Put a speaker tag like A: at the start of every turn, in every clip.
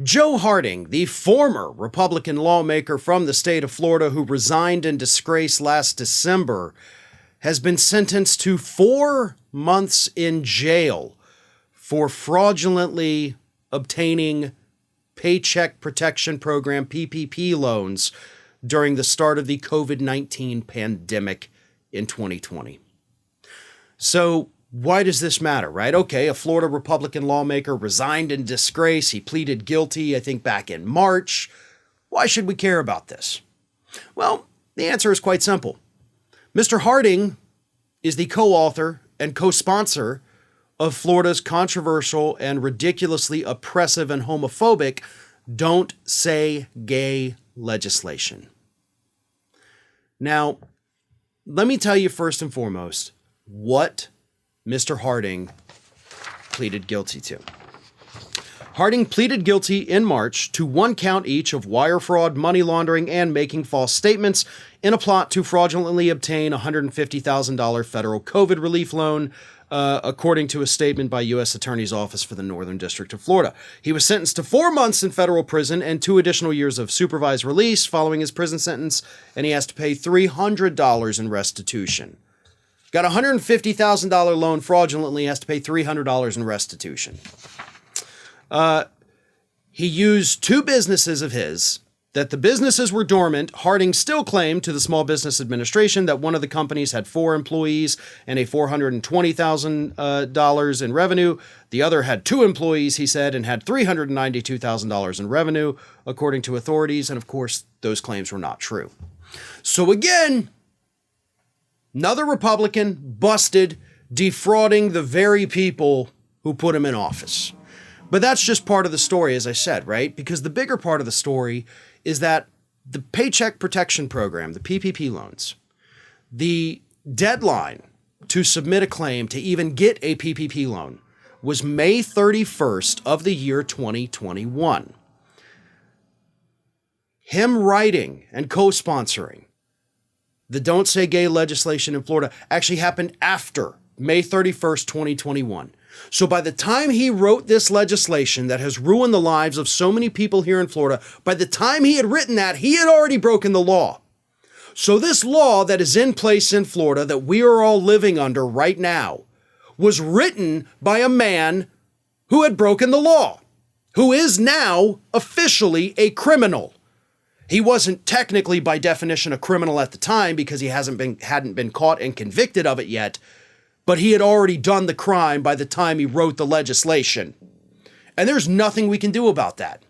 A: Joe Harting, the former Republican lawmaker from the state of Florida who resigned in disgrace last December, has been sentenced to 4 months in jail for fraudulently obtaining Paycheck Protection Program PPP loans during the start of the COVID-19 pandemic in 2020. So why does this matter, right? Okay, a Florida Republican lawmaker resigned in disgrace. He pleaded guilty, I think, back in March. Why should we care about this? Well, the answer is quite simple. Mr. Harting is the co-author and co-sponsor of Florida's controversial and ridiculously oppressive and homophobic Don't Say Gay legislation. Now, let me tell you first and foremost what Mr. Harting pleaded guilty to. Harting pleaded guilty in March to 1 count each of wire fraud, money laundering, and making false statements in a plot to fraudulently obtain a $150,000 federal COVID relief loan, according to a statement by U.S. Attorney's Office for the Northern District of Florida. He was sentenced to 4 months in federal prison and 2 additional years of supervised release following his prison sentence, and he has to pay $300 in restitution. Got a $150,000 loan fraudulently, has to pay $300 in restitution. He used 2 businesses of his, that the businesses were dormant. Harting still claimed to the Small Business Administration that one of the companies had 4 employees and a $420,000 in revenue. The other had 2 employees, he said, and had $392,000 in revenue, according to authorities. And of course, those claims were not true. So again, another Republican busted, defrauding the very people who put him in office. But that's just part of the story, as I said, right? Because the bigger part of the story is that the Paycheck Protection Program, the PPP loans, the deadline to submit a claim to even get a PPP loan was May 31st of the year 2021. Him writing and co-sponsoring the Don't Say Gay legislation in Florida actually happened after May 31st, 2021. So by the time he wrote this legislation that has ruined the lives of so many people here in Florida, by the time he had written that, he had already broken the law. So this law that is in place in Florida that we are all living under right now was written by a man who had broken the law, who is now officially a criminal. He wasn't technically by definition a criminal at the time because he hadn't been caught and convicted of it yet, but he had already done the crime by the time he wrote the legislation. And there's nothing we can do about that.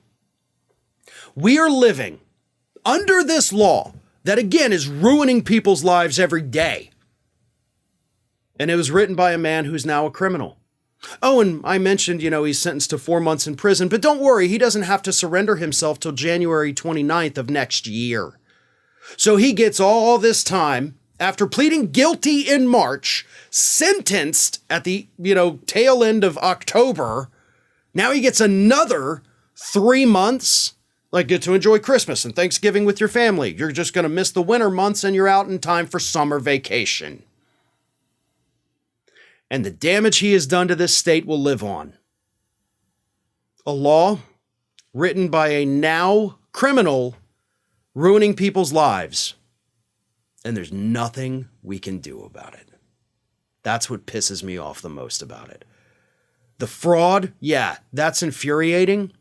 A: We are living under this law that, again, is ruining people's lives every day. And it was written by a man who's now a criminal. Oh, and I mentioned, he's sentenced to 4 months in prison, but don't worry, he doesn't have to surrender himself till January 29th of next year. So he gets all this time after pleading guilty in March, sentenced at the, tail end of October. Now he gets another 3 months, get to enjoy Christmas and Thanksgiving with your family. You're just going to miss the winter months and you're out in time for summer vacation. And the damage he has done to this state will live on. A law written by a now criminal ruining people's lives. And there's nothing we can do about it. That's what pisses me off the most about it. The fraud, yeah, that's infuriating.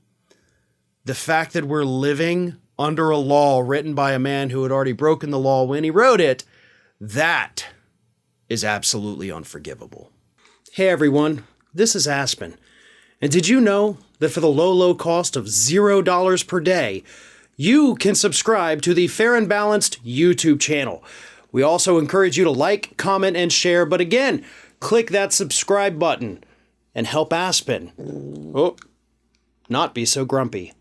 A: The fact that we're living under a law written by a man who had already broken the law when he wrote it, that is absolutely unforgivable. Hey everyone, this is Aspen. And did you know that for the low cost of $0 per day, you can subscribe to the Fair and Balanced YouTube channel. We also encourage you to like, comment, and share. But again, click that subscribe button and help Aspen not be so grumpy.